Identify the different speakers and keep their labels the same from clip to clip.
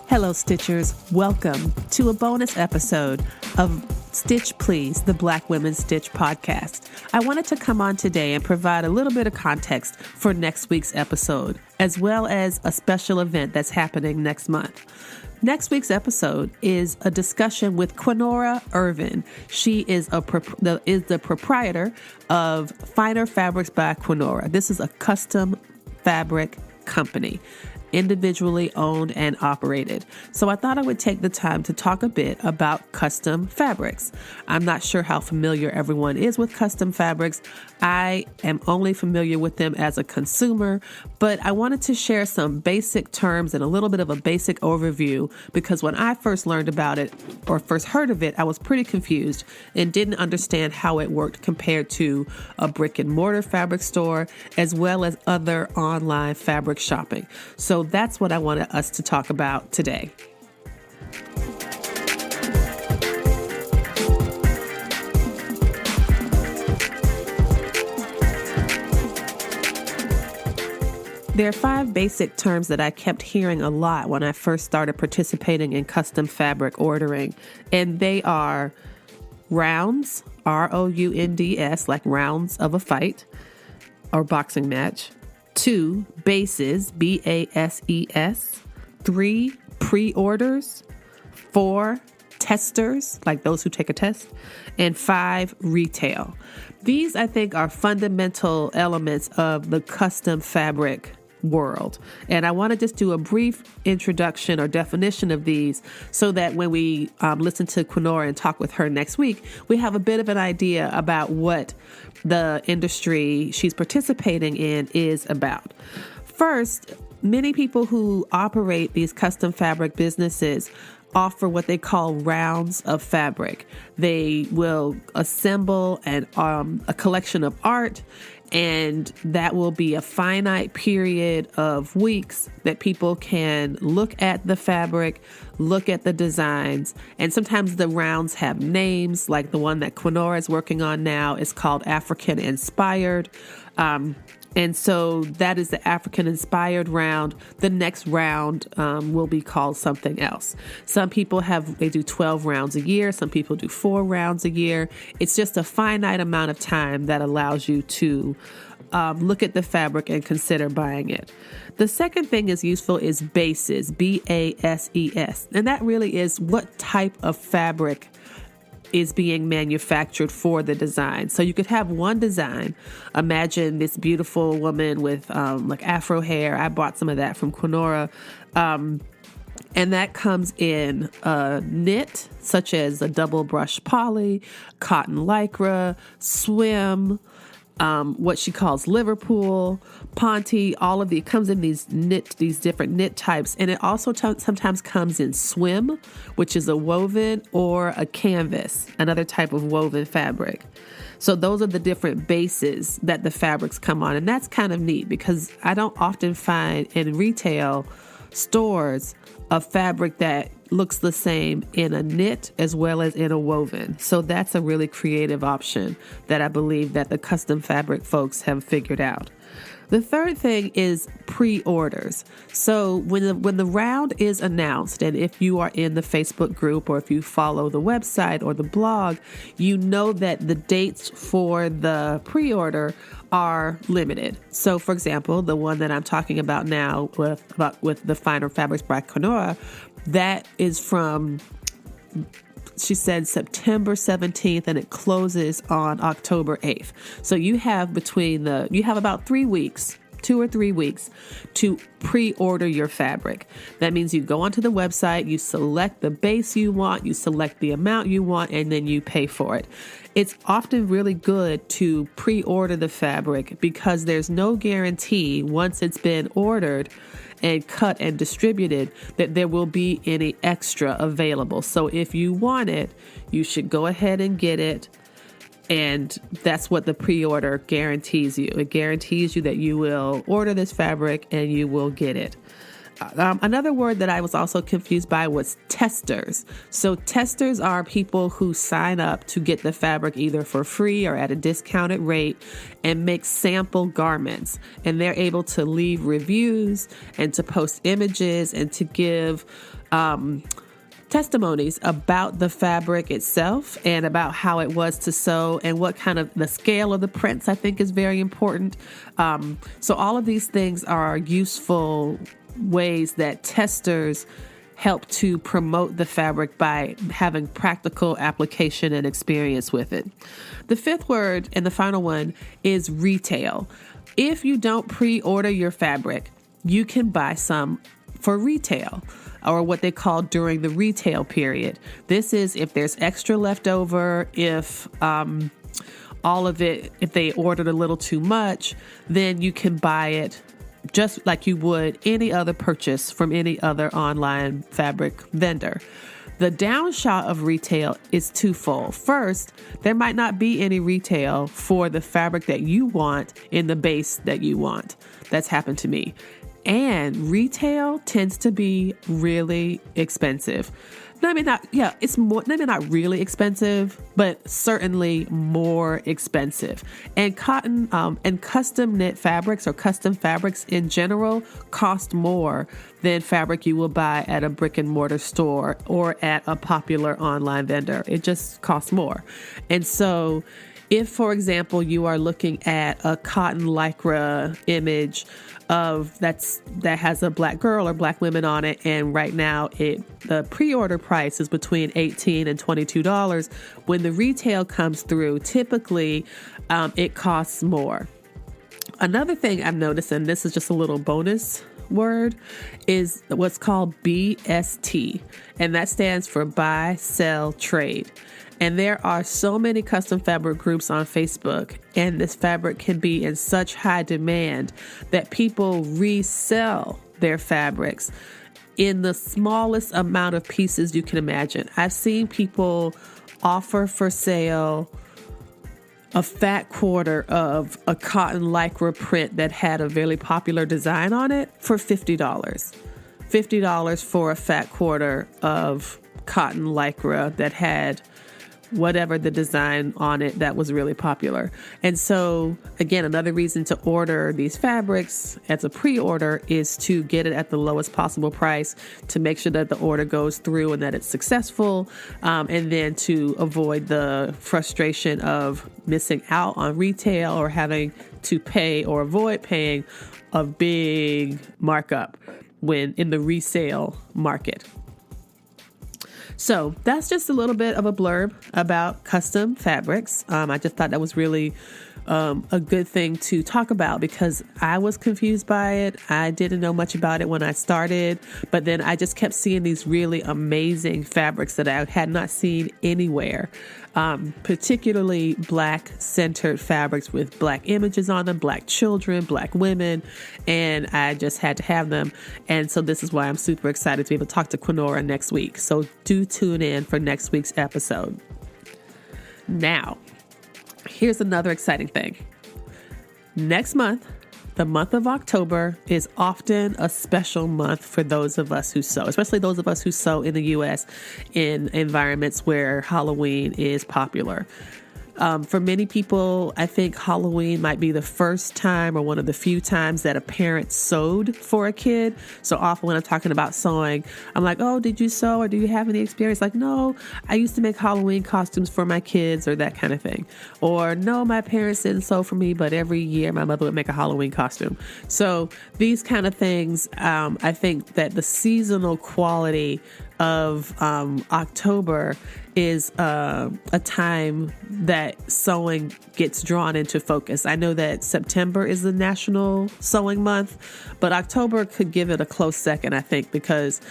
Speaker 1: Hello, Stitchers. Welcome to a bonus episode of Stitch Please, the Black Women Stitch podcast. I wanted to come on today and provide a little bit of context for next week's episode, as well as a special event that's happening next month. Next week's episode is a discussion with Quinora Irvin. She is the proprietor of Finer Fabrics by Quinora. This is a custom fabric company, individually owned and operated. So I thought I would take the time to talk a bit about custom fabrics. I'm not sure how familiar everyone is with custom fabrics. I am only familiar with them as a consumer, but I wanted to share some basic terms and a little bit of a basic overview because when I first learned about it or first heard of it, I was pretty confused and didn't understand how it worked compared to a brick and mortar fabric store as well as other online fabric shopping. So that's what I wanted us to talk about today. There are 5 basic terms that I kept hearing a lot when I first started participating in custom fabric ordering, and they are rounds, R-O-U-N-D-S, like rounds of a fight or boxing match. 2, bases, B-A-S-E-S. 3, pre-orders. 4, testers, like those who take a test. And 5, retail. These, I think, are fundamental elements of the custom fabric world. And I want to just do a brief introduction or definition of these so that when we listen to Quinora and talk with her next week, we have a bit of an idea about what the industry she's participating in is about. First, many people who operate these custom fabric businesses offer what they call rounds of fabric. They will assemble a collection of art, and that will be a finite period of weeks that people can look at the fabric, look at the designs, and sometimes the rounds have names, like the one that Quinora is working on now is called African Inspired. And so that is the African Inspired round. The next round will be called something else. Some people they do 12 rounds a year. Some people do 4 rounds a year. It's just a finite amount of time that allows you to look at the fabric and consider buying it. The second thing is useful is bases, B-A-S-E-S. And that really is what type of fabric is being manufactured for the design. So you could have one design. Imagine this beautiful woman with like afro hair. I bought some of that from Quinora. And that comes in knit, such as a double brush poly, cotton lycra, swim, what she calls Liverpool, Ponte, all of it comes in these different knit types. And it also sometimes comes in swim, which is a woven, or a canvas, another type of woven fabric. So those are the different bases that the fabrics come on. And that's kind of neat because I don't often find in retail stores a fabric that looks the same in a knit as well as in a woven. So that's a really creative option that I believe that the custom fabric folks have figured out. The third thing is pre-orders. So when the round is announced, and if you are in the Facebook group or if you follow the website or the blog, you know that the dates for the pre-order are limited. So for example, the one that I'm talking about now with the Finer Fabrics by Quinora, that is from, she said, September 17th, and it closes on October 8th. So you have about 3 weeks, 2 or 3 weeks to pre-order your fabric. That means you go onto the website, you select the base you want, you select the amount you want, and then you pay for it. It's often really good to pre-order the fabric because there's no guarantee once it's been ordered and cut and distributed that there will be any extra available. So if you want it, you should go ahead and get it. And that's what the pre-order guarantees you. It guarantees you that you will order this fabric and you will get it. Another word that I was also confused by was testers. So testers are people who sign up to get the fabric either for free or at a discounted rate and make sample garments. And they're able to leave reviews and to post images and to give testimonies about the fabric itself and about how it was to sew and what kind of the scale of the prints I think is very important. So all of these things are useful ways that testers help to promote the fabric by having practical application and experience with it. The fifth word and the final one is retail. If you don't pre-order your fabric, you can buy some for retail, or what they call during the retail period. This is if there's extra left over, if all of it, if they ordered a little too much, then you can buy it just like you would any other purchase from any other online fabric vendor. The downshot of retail is twofold. First, there might not be any retail for the fabric that you want in the base that you want. That's happened to me. And retail tends to be really expensive. Maybe not really expensive, but certainly more expensive. And cotton and custom knit fabrics or custom fabrics in general cost more than fabric you will buy at a brick and mortar store or at a popular online vendor. It just costs more. And so if, for example, you are looking at a cotton lycra image that has a black girl or black women on it, and right now the pre-order price is between $18 and $22. When the retail comes through, typically it costs more. Another thing I've noticed, and this is just a little bonus word, is what's called BST, and that stands for buy, sell, trade. And there are so many custom fabric groups on Facebook, and this fabric can be in such high demand that people resell their fabrics in the smallest amount of pieces you can imagine. I've seen people offer for sale a fat quarter of a cotton lycra print that had a really popular design on it for $50. $50 for a fat quarter of cotton lycra that had whatever the design on it that was really popular. And so, again, another reason to order these fabrics as a pre-order is to get it at the lowest possible price, to make sure that the order goes through and that it's successful, and then to avoid the frustration of missing out on retail or having to pay or avoid paying a big markup when in the resale market. So that's just a little bit of a blurb about custom fabrics. I just thought that was really a good thing to talk about because I was confused by it. I didn't know much about it when I started, but then I just kept seeing these really amazing fabrics that I had not seen anywhere. Particularly Black-centered fabrics with Black images on them, Black children, Black women, and I just had to have them. And so this is why I'm super excited to be able to talk to Quinora next week. So do tune in for next week's episode. Now, here's another exciting thing. Next month, the month of October, is often a special month for those of us who sew, especially those of us who sew in the U.S. in environments where Halloween is popular. For many people, I think Halloween might be the first time or one of the few times that a parent sewed for a kid. So often when I'm talking about sewing, I'm like, oh, did you sew or do you have any experience? Like, no, I used to make Halloween costumes for my kids or that kind of thing. Or no, my parents didn't sew for me, but every year my mother would make a Halloween costume. So these kind of things, I think that the seasonal quality of October is a time that sewing gets drawn into focus. I know that September is the National Sewing Month, but October could give it a close second, I think, because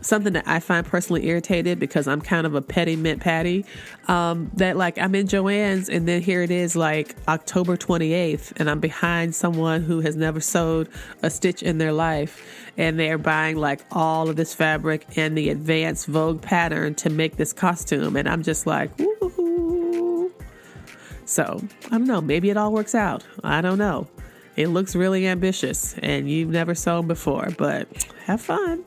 Speaker 1: something that I find personally irritated because I'm kind of a petty mint patty, that like I'm in Joann's and then here it is like October 28th and I'm behind someone who has never sewed a stitch in their life and they're buying like all of this fabric and the advanced Vogue pattern to make this costume. And I'm just like, woo-hoo. So I don't know, maybe it all works out. I don't know. It looks really ambitious and you've never sewn before, but have fun.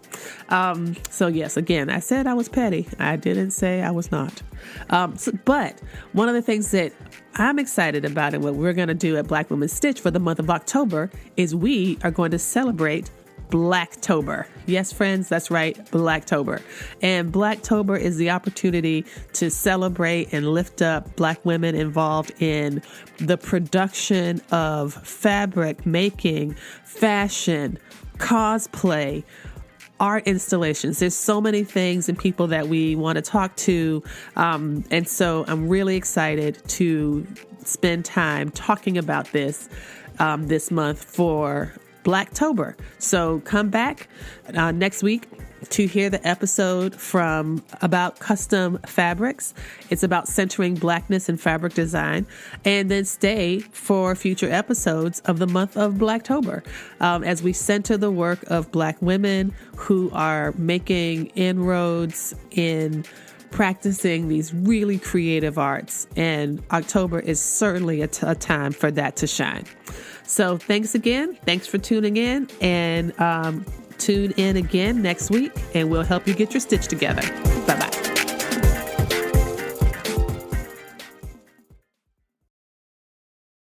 Speaker 1: So yes, again, I said I was petty. I didn't say I was not. But one of the things that I'm excited about and what we're going to do at Black Women Stitch for the month of October is we are going to celebrate BLACKTOBER. Yes, friends, that's right, BLACKTOBER. And BLACKTOBER is the opportunity to celebrate and lift up Black women involved in the production of fabric making, fashion, cosplay, art installations. There's so many things and people that we want to talk to. And so I'm really excited to spend time talking about this month for BLACKTOBER. So come back next week to hear the episode about custom fabrics. It's about centering Blackness in fabric design, and then stay for future episodes of the month of BLACKTOBER as we center the work of Black women who are making inroads in practicing these really creative arts. And October is certainly a time for that to shine. So thanks again. Thanks for tuning in, and tune in again next week, and we'll help you get your stitch together.